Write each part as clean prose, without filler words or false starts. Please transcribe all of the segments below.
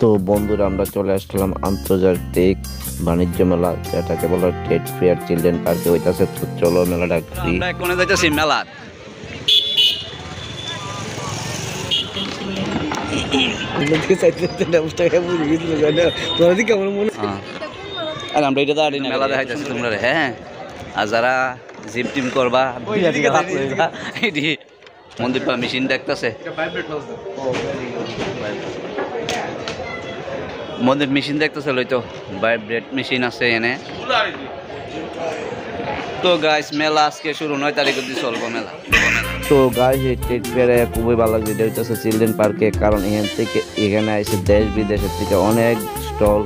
তো বন্ধুরা আমরা চলে আসলাম আন্তর্জাতিক বাণিজ্য মেলা, যেটাকে বলা হয় ট্রেড ফেয়ার চিলড্রেন পার্কে হইতাছে। তো চলো মেলাটা ঘুরি। আমরা কোনে যাইতাছি মেলাত। আর আমরা এটা দাঁড়িয়ে মেলা দেখাইতেছি তোমরা। হ্যাঁ, আর যারা জিম টিম করবা এটি মন্দির পা মেশিন দেখতেছে, মন্দির মেশিন দেখতেছে লইতো ভাইব্রেট মেশিন আছে এনে। তো গাইস মেলা আজকে শুরু 9 তারিখ অবধি চলবো মেলা। তো গাইস এই ট্রেড ফেয়ারে খুবই ভালো লাগছে, এটা হচ্ছে চিলড্রেন পার্কে। কারণ এখানে আসে দেশ বিদেশের থেকে অনেক স্টল,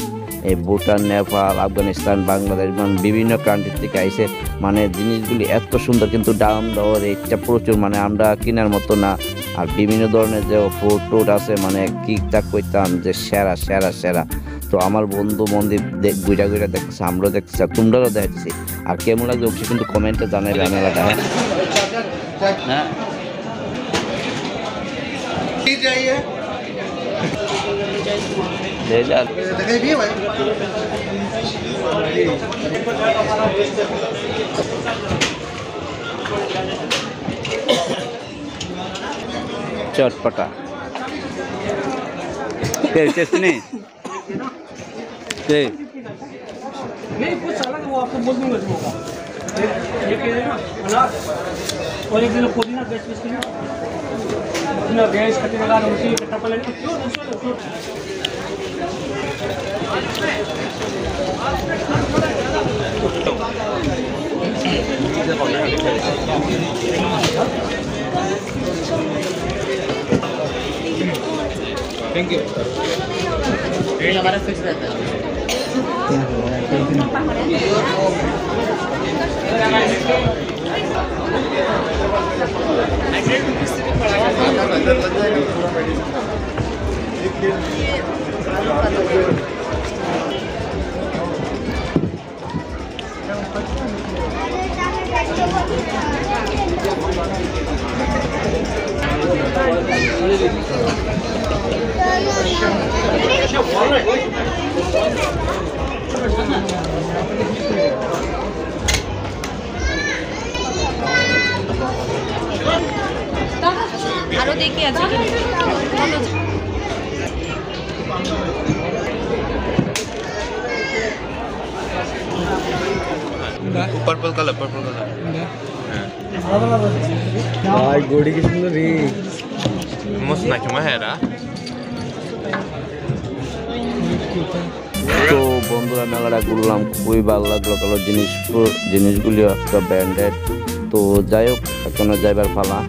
এই ভুটান, নেপাল, আফগানিস্তান, বাংলাদেশ, মানে বিভিন্ন কান্ট্রি থেকে আইসে। মানে জিনিসগুলি এত সুন্দর, কিন্তু দাম দেওয়ার রেটটা প্রচুর, মানে আমরা কেনার মতো না। আর বিভিন্ন ধরনের যে ফুড টুড আছে, মানে কি তা কইতাম যে সেরা সেরা সেরা। তো আমার বন্ধু মন্দির ঘুরা ঘুরা দেখতেছে, আমরাও দেখতেছি, আর তোমরাও দেখতেছি। আর কেমন লাগছে অবশ্যই কিন্তু কমেন্টে জানাবে মেলাটা। হ্যাঁ चटपटा टेस्ट नहीं नहीं कुछ अलग वो आपको बोल दूंगा वो ये कह रहे ना अनार और 1 किलो पुदीना गैस के ना गैस खट्टी लगा दो उसी इकट्ठा पले थैंक यू ये हमारा फिक्स रहता है। আরো দেখি আছে पर्पल कलर भाई गोड़ी की सुंदर रे मस्त नाকি মাহেরা। তো বন্ধুরা মেলাটা ঘুরলাম, খুবই ভালো লাগলো। কারণ জিনিসগুলি একটা ব্র্যান্ডেড। তো যাই হোক, এখনো যাইবার পালা।